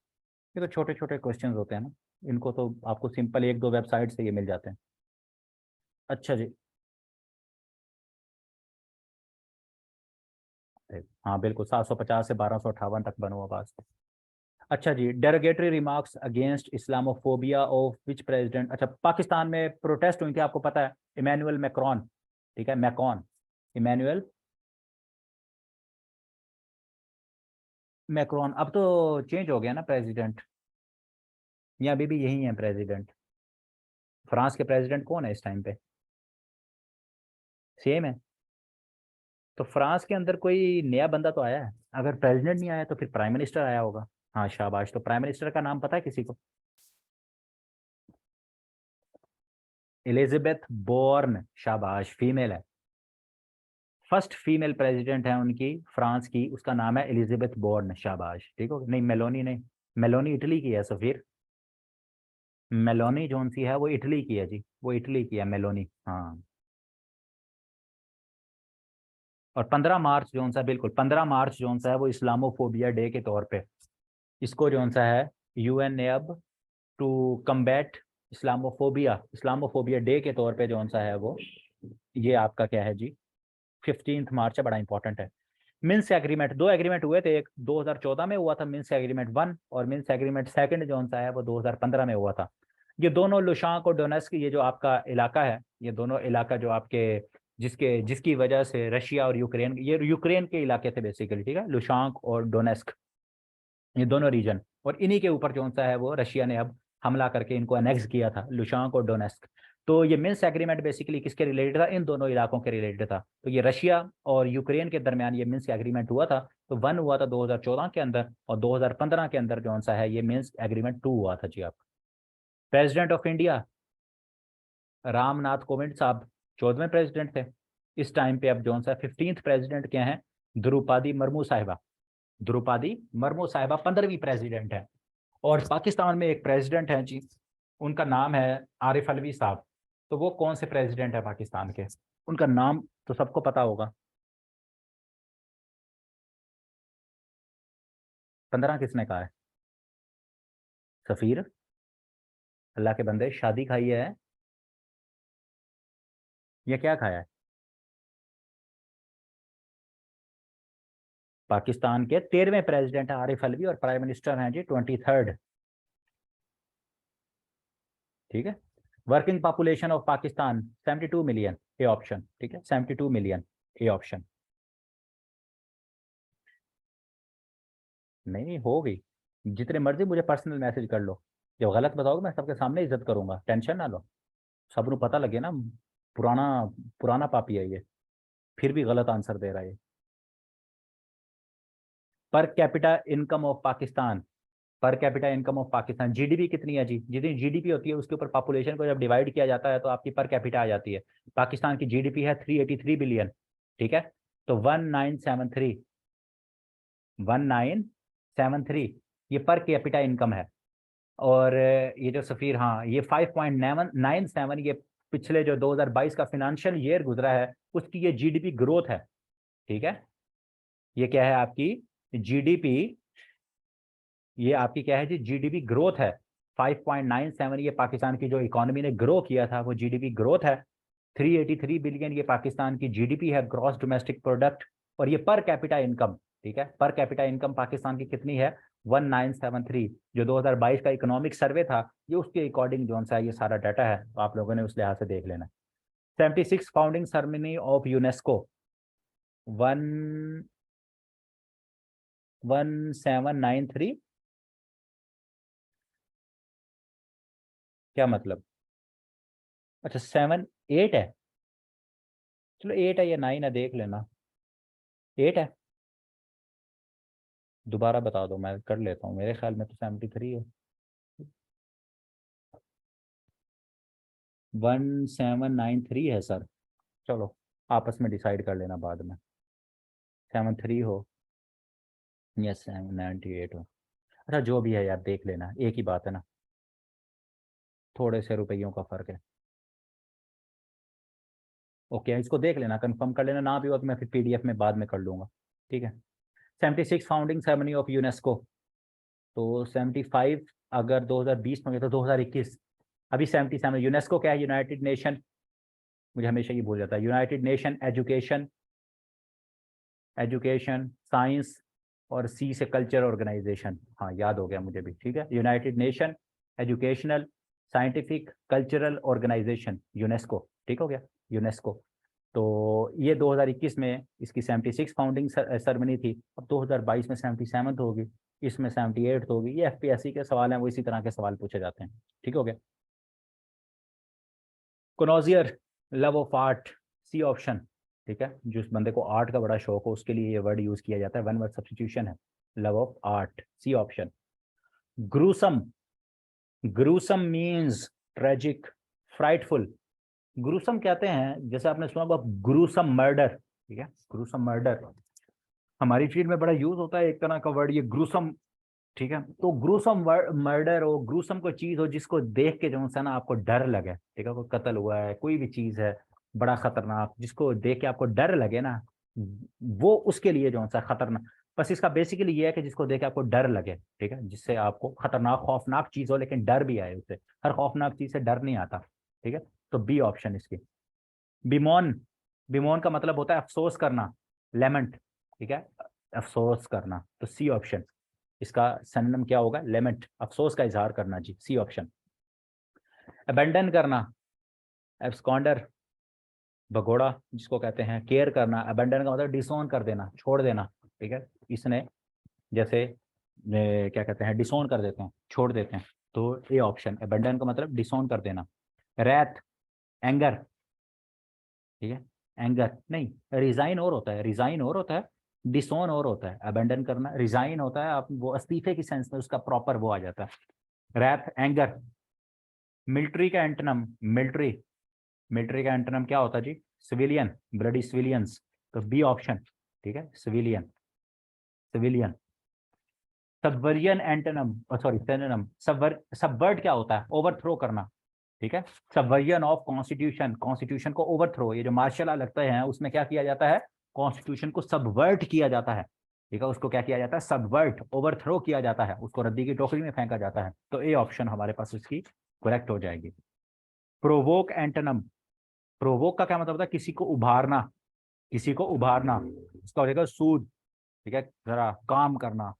ये तो छोटे छोटे क्वेश्चंस होते हैं ना, इनको तो आपको सिंपल 1-2 वेबसाइट से ये मिल जाते हैं। अच्छा जी, हाँ बिल्कुल, 750 से 1258 तक बनो अब्बास। अच्छा जी, derogatory remarks against Islamophobia of which president. अच्छा, पाकिस्तान में प्रोटेस्ट हुई थी, आपको पता है, इमैनुअल मैक्रॉन, ठीक है, मैकॉन, इमैनुअल मैक्रॉन। अब तो चेंज हो गया ना प्रेसिडेंट, या अभी भी यही है प्रेसिडेंट। फ्रांस के प्रेसिडेंट कौन है इस टाइम पे, सेम है। तो फ्रांस के अंदर कोई नया बंदा तो आया है, अगर प्रेसिडेंट नहीं आया तो फिर प्राइम मिनिस्टर आया होगा। हाँ शाबाश, तो प्राइम मिनिस्टर का नाम पता है किसी को? एलिजाबेथ बोर्न, शाबाश, फीमेल है, फर्स्ट फीमेल प्रेसिडेंट है उनकी फ्रांस की, उसका नाम है एलिजाबेथ बोर्न, शाबाश, ठीक हो। नहीं मेलोनी नहीं, मेलोनी इटली की है सफीर, मेलोनी जोन सी है वो इटली की है जी, वो इटली की है मेलोनी, हाँ। और 15 मार्च जोन सा, बिल्कुल 15 मार्च जोन सा है वो इस्लामोफोबिया डे के तौर पे, इसको जोन सा है यूएन ने अब to combat Islamophobia, Islamophobia day के तौर पे जोन सा है वो, ये आपका क्या है जी, 15 मार्च है, बड़ा इंपॉर्टेंट है। मिन्स एग्रीमेंट, 2 एग्रीमेंट हुए थे, एक 2014 में हुआ था मिन्स एग्रीमेंट 1, और मिन्स एग्रीमेंट सेकंड जो सा है वो 2015 में हुआ था। ये दोनों लुशांक और डोनेस्क, ये जो आपका इलाका है, ये दोनों इलाका जो आपके, जिसके जिसकी वजह से रशिया और यूक्रेन, ये यूक्रेन के इलाके थे बेसिकली, ठीक है, लुशांक और डोनेस्क, ये दोनों रीजन, और इन्हीं के ऊपर जो सा है वो रशिया ने अब हमला करके इनको अनेक्स किया था, लुशांक और डोनेस्क। तो ये मिन्स एग्रीमेंट बेसिकली किसके रिलेटेड था, इन दोनों इलाकों के रिलेटेड था। तो ये रशिया और यूक्रेन के दरमियान ये मिन्स एग्रीमेंट हुआ था। तो 1 हुआ था 2014 के अंदर, और 2015 के अंदर जो सा है ये मिन्स एग्रीमेंट 2 हुआ था जी। आप president of India Ramnath Kovind साहब 14वें प्रेसिडेंट थे। इस टाइम पे अब जो सा 15th प्रेसिडेंट क्या है, द्रौपदी मुर्मू साहिबा, द्रौपदी मुर्मू साहिबा 15वीं प्रेसिडेंट है। और पाकिस्तान में एक प्रेसिडेंट है जी, उनका नाम है आरिफ अलवी साहब। तो वो कौन से प्रेसिडेंट है पाकिस्तान के, उनका नाम तो सबको पता होगा। 15 किसने कहा है, सफीर, अल्लाह के बंदे, शादी खाई है या क्या खाया है? पाकिस्तान के 13वें प्रेसिडेंट है आरिफ अलवी, और प्राइम मिनिस्टर हैं जी 23rd, ठीक है। Working population of Pakistan 72 million, A option, ठीक है, 72 मिलियन, ए ऑप्शन। नहीं नहीं होगी, जितने मर्जी मुझे पर्सनल मैसेज कर लो, जब गलत बताओगे मैं सबके सामने इज्जत करूंगा, टेंशन ना लो। सबको पता लगे ना, पुराना पुराना पापी है ये, फिर भी गलत आंसर दे रहा है ये। Per capita income of Pakistan, per capita income of Pakistan, GDP कितनी है जी, जितनी जीडीपी होती है उसके ऊपर पॉपुलेशन को जब डिवाइड किया जाता है तो आपकी पर कैपिटा आ जाती है। पाकिस्तान की जीडीपी है 383 बिलियन, ठीक है। तो 1973, 1973 ये पर कैपिटा इनकम है। और ये जो सफ़ीर, हाँ, ये 5.97 ये पिछले जो 2022 का फिनेंशियल ईयर गुजरा है उसकी ये जीडीपी ग्रोथ है, ठीक है। ये क्या है आपकी जीडीपी, ये आपकी क्या है जी, जीडीपी ग्रोथ है, 5.97 ये पाकिस्तान की जो इकोनॉमी ने ग्रो किया था वो जीडीपी ग्रोथ है। 383 बिलियन ये पाकिस्तान की जीडीपी है, ग्रॉस डोमेस्टिक प्रोडक्ट। और ये पर कैपिटा इनकम, ठीक है, पर कैपिटा इनकम पाकिस्तान की कितनी है? 1973। जो 2022 का इकोनॉमिक सर्वे था ये उसके अकॉर्डिंग जो सा ये सारा डाटा है, तो आप लोगों ने उस लिहाज से देख लेना। 76 फाउंडिंग सेरेमनी ऑफ यूनेस्को, 1793। क्या मतलब? अच्छा 78 है, चलो 8 है या 9 है देख लेना। 8 है, दोबारा बता दो मैं कर लेता हूँ, मेरे ख्याल में तो 73 है। 1793 है सर। चलो आपस में डिसाइड कर लेना बाद में, 73 हो या 798 हो। अच्छा जो भी है यार देख लेना, एक ही बात है ना, थोड़े से रुपयों का फर्क है। ओके इसको देख लेना, कंफर्म कर लेना, ना भी हो तो मैं फिर पीडीएफ में बाद में कर लूँगा, ठीक है। 76 फाउंडिंग सेरेमनी ऑफ यूनेस्को, तो 75 अगर 2020 में गया तो 2021, अभी 77। यूनेस्को क्या है? यूनाइटेड नेशन, मुझे हमेशा ये भूल जाता है, United nation education, education science और सी से कल्चर ऑर्गेनाइजेशन, हाँ याद हो गया मुझे भी, ठीक है। United Nation Educational Scientific Cultural Organisation, UNESCO, ठीक हो गया, यूनेस्को। तो ये 2021 में इसकी 76 फाउंडिंग सेरेमनी थी, अब 2022 में 77 होगी, इसमें 78 होगी। ये एफपीएससी के सवाल हैं, वो इसी तरह के सवाल पूछे जाते हैं, ठीक हो गया। Connoisseur, love of art, C option, ठीक है। जिस बंदे को आर्ट का बड़ा शौक हो उसके लिए ये वर्ड यूज किया जाता है, वन वर्ड सब्सटीट्यूशन है, love of art, C option. Gruesome, gruesome means tragic, frightful. Gruesome कहते हैं, जैसे आपने सुना होगा ग्रूसम मर्डर, ठीक है, ग्रूसम मर्डर हमारी फील्ड में बड़ा यूज होता है एक तरह का वर्ड ये ग्रूसम, ठीक है। तो ग्रूसम मर्डर हो, ग्रूसम कोई चीज हो जिसको देख के जो है ना आपको डर लगे, ठीक है, कोई कत्ल हुआ है, कोई भी चीज है बड़ा खतरनाक जिसको देख के आपको डर लगे ना, वो उसके लिए जो सा खतरनाक। बस इसका बेसिकली ये है कि जिसको देख के आपको डर लगे, ठीक है, जिससे आपको खतरनाक खौफनाक चीज हो लेकिन डर भी आए उससे, हर खौफनाक चीज से डर नहीं आता, ठीक है। तो बी ऑप्शन इसकी। बिमोन, बिमोन का मतलब होता है अफसोस करना, लेमेंट, ठीक है, अफसोस करना, तो सी ऑप्शन इसका सिनोनिम क्या होगा? लेमेंट, अफसोस का इजहार करना जी, सी ऑप्शन। अबेंडन करना, एब्सकॉन्डर, भगोड़ा जिसको कहते हैं, केयर करना, अबेंडन का मतलब डिसोन कर देना, छोड़ देना, ठीक है। इसने जैसे क्या कहते हैं, डिसोन कर देते हैं, छोड़ देते हैं, तो ए ऑप्शन, अबेंडन का मतलब डिसोन कर देना। रैथ, एंगर, ठीक है, एंगर नहीं, रिजाइन और होता है, रिजाइन और होता है, डिसोन और होता है, अबेंडन करना, रिजाइन होता है आप वो इस्तीफे की सेंस में उसका प्रॉपर वो आ जाता है, रैथ एंगर। मिलिट्री का एंटोनिम, मिलिट्री, मिलिट्री का एंटोनिम क्या होता है जी? सिविलियन, ब्लडी सिविलियंस, तो बी ऑप्शन, ठीक है, civilian, civilian. Subversion antonym, sorry synonym, subvert क्या होता है? ओवरथ्रो करना, ठीक है। सबवर्जन ऑफ कॉन्स्टिट्यूशन, कॉन्स्टिट्यूशन को ओवरथ्रो, ये जो मार्शल लॉ लगते हैं उसमें क्या किया जाता है? कॉन्स्टिट्यूशन को सबवर्ट किया जाता है, ठीक है, उसको क्या किया जाता है? सबवर्ट, ओवरथ्रो किया जाता है, उसको रद्दी की टोकरी में फेंका जाता है, तो ए ऑप्शन हमारे पास इसकी करेक्ट हो जाएगी। प्रोवोक एंटोनिम, प्रोवोक का क्या मतलब होता है? किसी को उभारना, किसी को उभारना, उसका हो जाएगा सूद, ठीक है, जरा काम करना।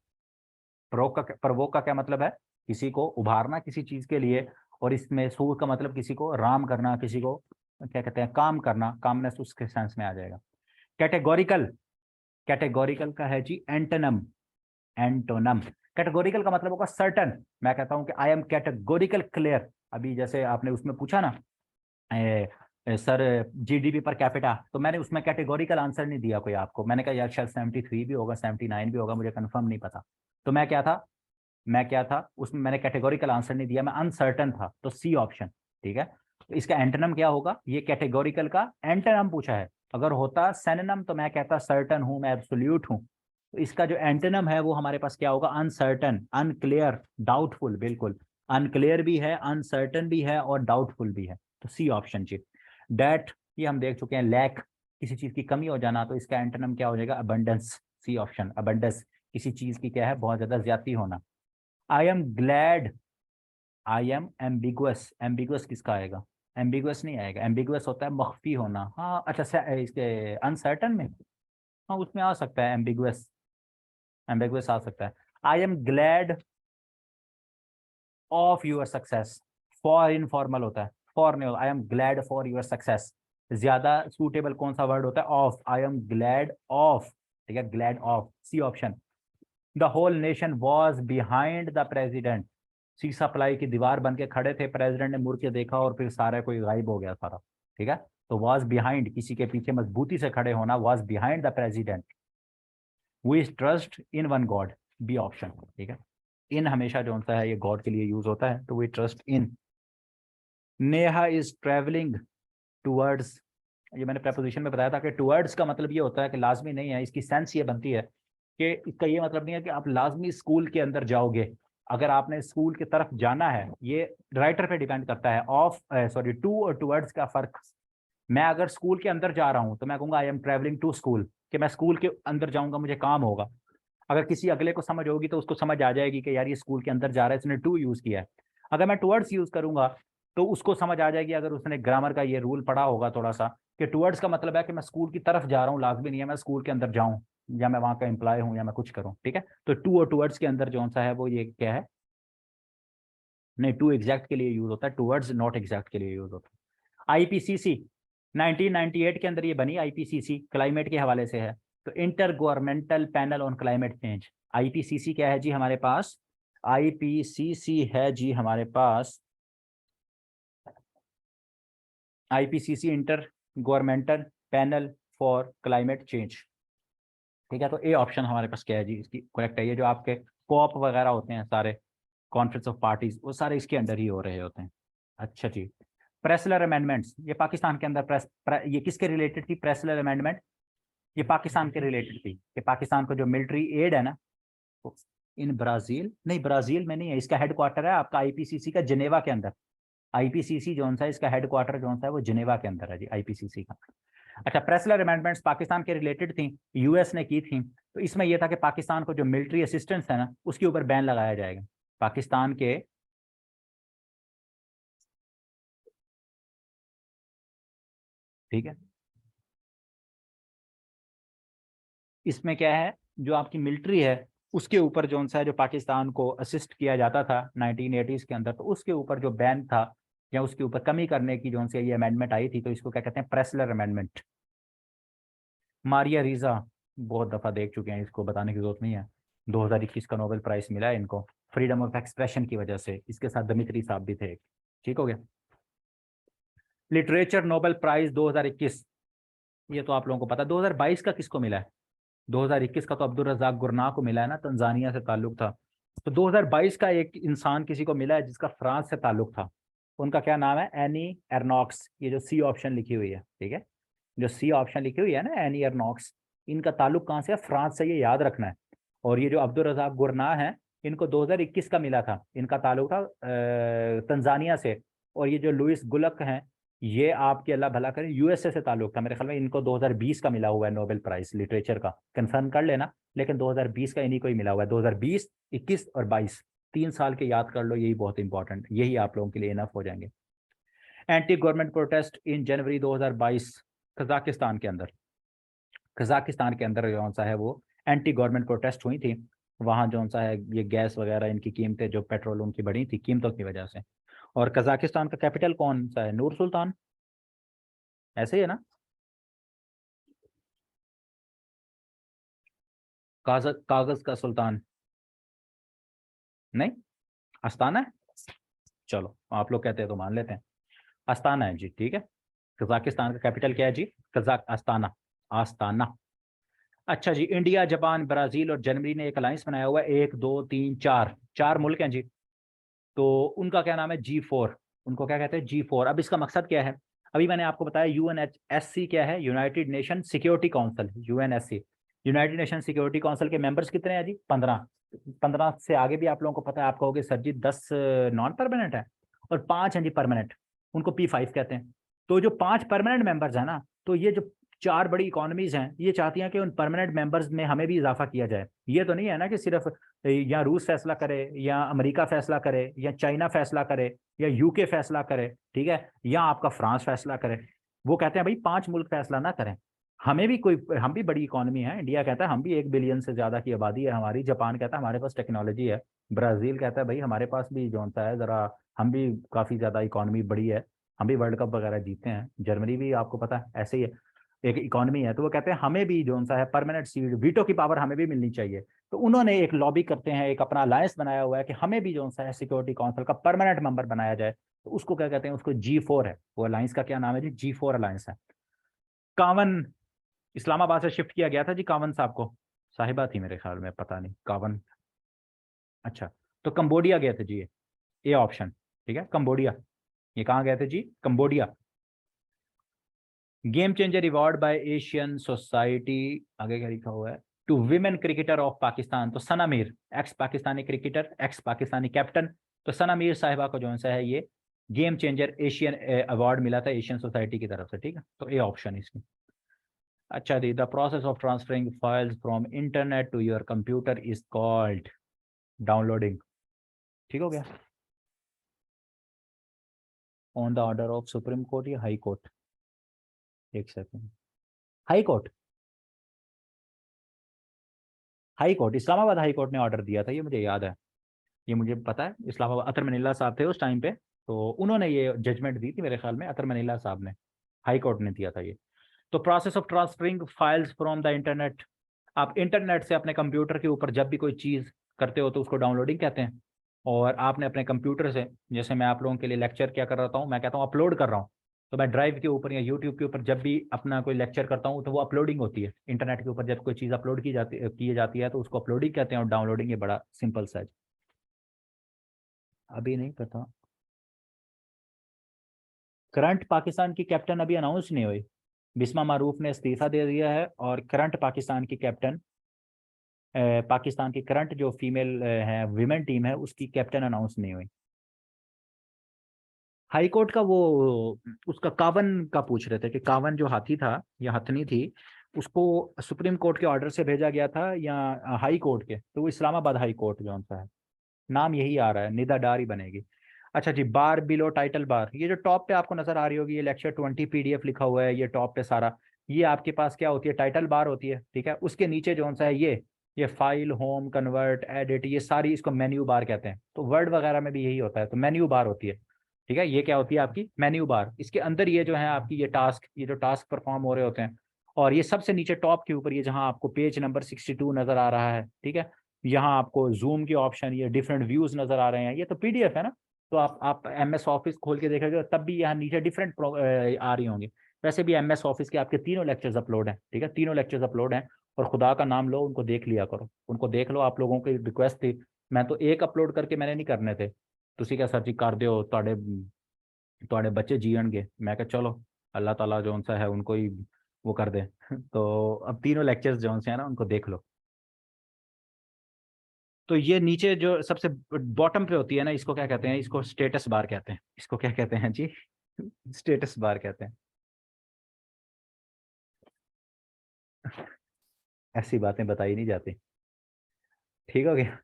प्रोवोक का क्या मतलब है? किसी को उभारना किसी चीज के लिए, और इसमें सूद का मतलब किसी को राम करना, किसी को क्या कहते हैं, काम करना, कामनेस उसके सेंस में आ जाएगा। कैटेगोरिकल, कैटेगोरिकल का है जी एंटोनम, एंटोनम। कैटेगोरिकल का मतलब होगा सर्टन, मैं कहता हूं कि आई एम कैटेगोरिकल क्लियर। अभी जैसे आपने उसमें पूछा ना सर जीडीपी पर कैपिटा, तो मैंने उसमें कैटेगोरिकल आंसर नहीं दिया कोई आपको, मैंने कहा यार शायद 73 भी होगा 79 भी होगा, मुझे कंफर्म नहीं पता, तो मैं क्या था, मैं क्या था उसमें, मैंने कैटेगोरिकल आंसर नहीं दिया, मैं अनसर्टन था, तो सी ऑप्शन, ठीक है। तो इसका एंटोनिम क्या होगा? ये कैटेगोरिकल का एंटोनिम पूछा है, अगर होता सिनोनिम तो मैं कहता सर्टन हूं, मैं एब्सोल्यूट हूं, तो इसका जो एंटोनिम है वो हमारे पास क्या होगा? अनसर्टन, अनक्लियर, डाउटफुल, बिल्कुल अनक्लियर भी है, अनसर्टन भी है और डाउटफुल भी है, तो सी ऑप्शन जी। डेट ये हम देख चुके हैं, लैक, किसी चीज की कमी हो जाना, तो इसका एंटोनिम क्या हो जाएगा? अबंडेंस, सी ऑप्शन, अबंडेंस, किसी चीज की क्या है? बहुत ज्यादा ज्यादा होना। आई am glad, I am ambiguous, ambiguous किसका आएगा? एम्बिगुअस नहीं आएगा, एम्बिगुअस होता है मख्फी होना। हाँ अच्छा, इसके अनसर्टन में, हाँ उसमें आ सकता है एम्बिगुअस, एम्बिगुअस आ सकता है। I am glad of your success, for informal होता है, फॉर नहीं होता। I am glad for your success, ज्यादा सूटेबल कौन सा वर्ड होता है? Of, I am glad of, ठीक है, glad of, C option. The whole nation was behind the president, सी सप्लाई की दीवार बन के खड़े थे, प्रेसिडेंट ने मुड़ के देखा और फिर सारा कोई गायब हो गया सारा, ठीक है। तो वॉज बिहाइंड, किसी के पीछे मजबूती से खड़े होना, was behind the president. We trust in one God, B option, ठीक है। इन हमेशा जो सा है ये गॉड के लिए यूज होता है, तो we trust in. Neha is travelling towards, ये मैंने प्रपोजिशन में बताया था कि टूवर्ड्स का मतलब ये होता है कि लाजमी नहीं है, इसकी सेंस ये बनती है कि इसका ये मतलब नहीं है कि आप लाजमी स्कूल के अंदर जाओगे। अगर आपने स्कूल की तरफ जाना है, ये राइटर पे डिपेंड करता है। ऑफ सॉरी, टू और टूवर्ड्स का फर्क। मैं अगर स्कूल के अंदर जा रहा हूं तो मैं कहूंगा I am travelling to school, कि मैं स्कूल के अंदर जाऊंगा, मुझे काम होगा। अगर किसी अगले को समझ होगी तो उसको समझ आ जाएगी कि यार ये स्कूल के अंदर जा रहा है, इसने टू यूज किया है। अगर मैं टुवर्ड्स यूज करूंगा तो उसको समझ आ जाएगी, अगर उसने ग्रामर का ये रूल पढ़ा होगा थोड़ा सा, कि टुवर्ड्स का मतलब है कि मैं स्कूल की तरफ जा रहा हूँ, लाजमी नहीं है मैं स्कूल के अंदर जाऊं, या मैं वहां का एम्प्लॉय हूं, या मैं कुछ करूं, ठीक है। तो टू और टुवर्ड्स के अंदर जो सा है वो ये क्या है? नहीं, टू एग्जैक्ट के लिए यूज होता है, टुवर्ड्स नॉट एग्जैक्ट के लिए यूज होता है। आईपीसीसी 1998 के अंदर ये बनी, आईपीसीसी क्लाइमेट के हवाले से है। तो inter governmental panel on climate change, IPCC क्या है जी हमारे पास? आईपीसीसी है जी हमारे पास, IPCC inter governmental panel for climate change, ठीक है। तो ए ऑप्शन हमारे पास क्या है जी, इसकी करेक्ट है। ये जो आपके कॉप वगैरह होते हैं सारे, कॉन्फ्रेंस ऑफ पार्टीज, वो सारे इसके अंडर ही हो रहे होते हैं। अच्छा जी। प्रेसलर अमेंडमेंट्स, ये पाकिस्तान के अंदर ये किसके रिलेटेड थी प्रेसलर अमेंडमेंट? ये पाकिस्तान के रिलेटेड थी, कि पाकिस्तान को जो मिलिट्री एड है ना, इन ब्राजील नहीं, ब्राजील में नहीं है, इसका हेडक्वार्टर है आपका आईपीसीसी का जिनेवा के अंदर। आईपीसीसी जो सा है इसका हेडक्वार्टर जो सा है वो जिनेवा के अंदर है जी, आईपीसीसी का। अच्छा, प्रेसलर अमेंडमेंट्स पाकिस्तान के रिलेटेड थी, यूएस ने की थी। तो इसमें यह था कि पाकिस्तान को जो मिलिट्री असिस्टेंस है ना, उसके ऊपर बैन लगाया जाएगा पाकिस्तान के। ठीक है, इसमें क्या है, जो आपकी मिलिट्री है उसके ऊपर जो सा है, जो पाकिस्तान को असिस्ट किया जाता था 1980s के अंदर, तो उसके ऊपर जो बैन था या उसके ऊपर कमी करने की जो से ये अमेंडमेंट आई थी, तो इसको क्या कहते हैं? Pressler amendment. मारिया रीजा, बहुत दफा देख चुके हैं, इसको बताने की जरूरत नहीं है। 2021 का नोबेल प्राइज मिला है इनको, फ्रीडम ऑफ एक्सप्रेशन की वजह से। इसके साथ दमित्री साहब भी थे, ठीक हो गया। लिटरेचर नोबेल प्राइज 2021, ये तो आप लोगों को पता। 2022 का किसको मिला है? 2021 का तो अब्दुल रज़ाक गुरनाह को मिला है ना, तंजानिया से ताल्लुक था। तो 2022 का एक इंसान किसी को मिला है जिसका फ्रांस से ताल्लुक था। उनका क्या नाम है? एनी एर्नॉक्स, ये जो सी ऑप्शन लिखी हुई है, ठीक है, जो सी ऑप्शन लिखी हुई है ना, एनी एर्नॉक्स, इनका ताल्लुक कहाँ से है? फ्रांस से, ये याद रखना है। और ये जो अब्दुल रज़ाक गुरनाह है, इनको 2021 का मिला था, इनका ताल्लुक था तंजानिया से। और ये जो लुइस गुलक हैं, ये आपके अल्लाह भला करे यूएसए से ताल्लुक था, मेरे ख्याल में इनको 2020 का मिला हुआ है नोबेल प्राइज लिटरेचर का, कंफर्म कर लेना। लेकिन 2020 का इन्हीं को ही मिला हुआ है, 2020, 21 और 22, 3 साल के याद कर लो, यही बहुत इंपॉर्टेंट, यही आप लोगों के लिए इनफ हो जाएंगे। Anti government protest in January 2022, Kazakhstan के अंदर, कजाकिस्तान के अंदर जो सा है वो एंटी गवर्नमेंट प्रोटेस्ट हुई थी। वहाँ जो सा है ये गैस वगैरह इनकी कीमतें, जो पेट्रोल उनकी बढ़ी थी कीमतों की वजह से। और कजाकिस्तान का कैपिटल कौन सा है? नूर सुल्तान, ऐसे ही है ना? कागज का सुल्तान नहीं, अस्ताना है। चलो आप लोग कहते हैं तो मान लेते हैं, अस्ताना है जी, ठीक है। कजाकिस्तान का कैपिटल क्या है जी? Kazakh Astana, Astana. अच्छा जी, इंडिया, जापान, ब्राजील और जर्मनी ने एक अलायंस बनाया हुआ है, 1 2 3 4, 4 मुल्क हैं जी। तो उनका क्या नाम है? G4, उनको क्या कहते हैं? G4। अब इसका मकसद क्या है? अभी मैंने आपको बताया यूएनएचएससी क्या है, United Nation security council, UNSC. United Nation security council के मेंबर्स कितने हैं जी? 15। 15 से आगे भी आप लोगों को पता है, आप कहोगे सर जी 10 नॉन परमानेंट है और 5 हैं जी परमानेंट, उनको P5 कहते हैं। तो जो 5 परमानेंट मेंबर्स है ना, तो ये जो 4 बड़ी इकोनॉमीज हैं, ये चाहती हैं कि उन परमानेंट मेंबर्स में हमें भी इजाफा किया जाए। ये तो नहीं है ना कि सिर्फ या रूस फैसला करे, या अमेरिका फैसला करे, या चाइना फैसला करे, या यूके फैसला करे, ठीक है, या आपका फ्रांस फैसला करे। वो कहते हैं भाई 5 मुल्क फैसला ना करें, हमें भी कोई, हम भी बड़ी इकोनॉमी है। इंडिया कहता है हम भी 1 बिलियन से ज्यादा की आबादी है हमारी। जापान कहता है हमारे पास टेक्नोलॉजी है। ब्राजील कहता है भाई हमारे पास भी जो सा है जरा, हम भी काफी ज्यादा इकोनॉमी बड़ी है, हम भी वर्ल्ड कप वगैरह जीते हैं। जर्मनी भी आपको पता है ऐसे ही है, एक इकोनॉमी है। तो वो कहते हैं हमें भी जो सा है परमानेंट सीट, वीटो की पावर हमें भी मिलनी चाहिए। तो उन्होंने एक लॉबी करते हैं, एक अपना अलायंस बनाया हुआ है कि हमें भी जो सा है सिक्योरिटी काउंसिल का परमानेंट मेंबर बनाया जाए। तो उसको क्या कहते हैं, उसको G4 है। वो अलायंस का क्या नाम है जी? G4 अलायंस है। कावन इस्लामाबाद से शिफ्ट किया गया था जी कावन साहब को, साहिबा थी मेरे ख्याल में, पता नहीं कावन। अच्छा, तो कंबोडिया गए थे जी, ये ऑप्शन, ठीक है, कंबोडिया। ये कहाँ गए थे जी? Cambodia. Game changer award by Asian society, आगे क्या लिखा हुआ है, to women cricketer of Pakistan. तो Sana Mir, ex Pakistani cricketer, ex Pakistani captain. तो सना मीर साहिबा को जो सा है ये गेम चेंजर एशियन अवार्ड मिला था एशियन सोसाइटी की तरफ से, ठीक है। तो ये ऑप्शन है इसमें। अच्छा the, the process of transferring files from internet to your computer is called downloading. ठीक हो गया। On the order of supreme court या हाई कोर्ट? एक second, high court, high court, Islamabad high court ने ऑर्डर दिया था, ये मुझे याद है। ये मुझे पता है, इस्लामाबाद अतर मनीला साहब थे उस टाइम पे, तो उन्होंने ये जजमेंट दी थी मेरे ख्याल में, अतर मनीला साहब ने, हाई कोर्ट ने दिया था ये। तो process of transferring files from the internet, आप इंटरनेट से अपने कंप्यूटर के ऊपर जब भी कोई चीज़ करते हो तो उसको डाउनलोडिंग कहते हैं। और आपने अपने कंप्यूटर से, जैसे मैं आप लोगों के लिए लेक्चर क्या कर रहा हूँ, मैं कहता हूँ अपलोड कर रहा हूँ, तो मैं ड्राइव के ऊपर या यूट्यूब के ऊपर जब भी अपना कोई लेक्चर करता हूँ तो वो अपलोडिंग होती है। इंटरनेट के ऊपर जब कोई चीज़ अपलोड की जाती है तो उसको अपलोडिंग कहते हैं, और डाउनलोडिंग ये बड़ा सिंपल सा है। अभी नहीं पता। करंट पाकिस्तान की कैप्टन अभी अनाउंस नहीं हुई। बिस्मा मारूफ ने इस्तीफा दे दिया है, और करंट पाकिस्तान की कैप्टन, पाकिस्तान की करंट जो फीमेल है विमेन टीम है, उसकी कैप्टन अनाउंस नहीं हुई। हाई कोर्ट का वो उसका कावन का पूछ रहे थे कि कावन जो हाथी था या हथनी थी, उसको सुप्रीम कोर्ट के ऑर्डर से भेजा गया था या हाई कोर्ट के। तो वो इस्लामाबाद हाई कोर्ट जो सा है, नाम यही आ रहा है, निदा डार ही बनेगी। अच्छा जी, बार बिलो टाइटल बार, ये जो टॉप पे आपको नजर आ रही होगी, ये लेक्चर 20 PDF लिखा हुआ है, ये टॉप पे सारा, ये आपके पास क्या होती है, टाइटल बार होती है, ठीक है। उसके नीचे जो सा है ये फाइल, होम, कन्वर्ट, एडिट, ये सारी इसको मेन्यू बार कहते हैं। तो वर्ड वगैरह में भी यही होता है, तो मेन्यू बार होती है, ठीक है। ये क्या होती है आपकी मेन्यू बार। इसके अंदर ये जो है आपकी ये टास्क, ये जो टास्क परफॉर्म हो रहे होते हैं। और ये सबसे नीचे टॉप के ऊपर ये जहां आपको पेज नंबर 62 नजर आ रहा है, ठीक है, यहाँ आपको जूम के ऑप्शन, ये डिफरेंट व्यूज नजर आ रहे हैं, ये तो PDF है ना। तो आप MS ऑफिस खोल के देखेंगे तब भी यहाँ नीचे डिफरेंट आ रही होंगी। वैसे भी MS ऑफिस के आपके तीनों लेक्चर्स अपलोड हैं, ठीक है, तीनों लेक्चर्स अपलोड हैं। और खुदा का नाम लो, उनको देख लिया करो, उनको देख लो। आप लोगों की रिक्वेस्ट थी, मैं तो एक अपलोड करके मैंने नहीं करने थे, तुसी क्या सर जी कर दियो, ਤੁਹਾਡੇ बच्चे जीणगे। मैं क्या चलो, अल्लाह ताला जो सा है उनको ही वो कर दे। तो अब तीनों लेक्चर्स जो से है ना उनको देख लो। तो ये नीचे जो सबसे बॉटम पे होती है ना, इसको क्या कहते हैं, इसको स्टेटस बार कहते हैं। इसको क्या कहते हैं जी? स्टेटस बार कहते हैं। ऐसी बातें बताई नहीं जाती। ठीक हो गया।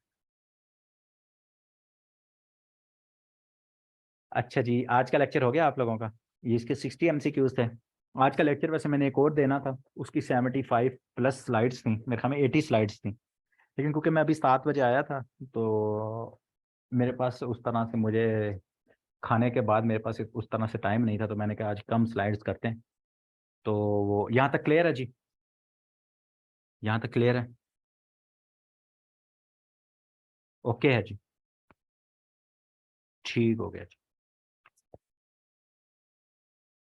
अच्छा जी, आज का लेक्चर हो गया आप लोगों का? ये इसके 60 MCQs थे। आज का लेक्चर वैसे मैंने एक और देना था, उसकी 75+ स्लाइड्स थी, मेरे ख्याल में 80 स्लाइड्स थी। लेकिन क्योंकि मैं अभी 7 बजे आया था, तो मेरे पास उस तरह से, मुझे खाने के बाद मेरे पास उस तरह से टाइम नहीं था, तो मैंने कहा आज कम स्लाइड्स करते हैं। तो वो यहाँ तक क्लियर है जी? यहाँ तक क्लियर है? ओके है जी, ठीक हो गया जी।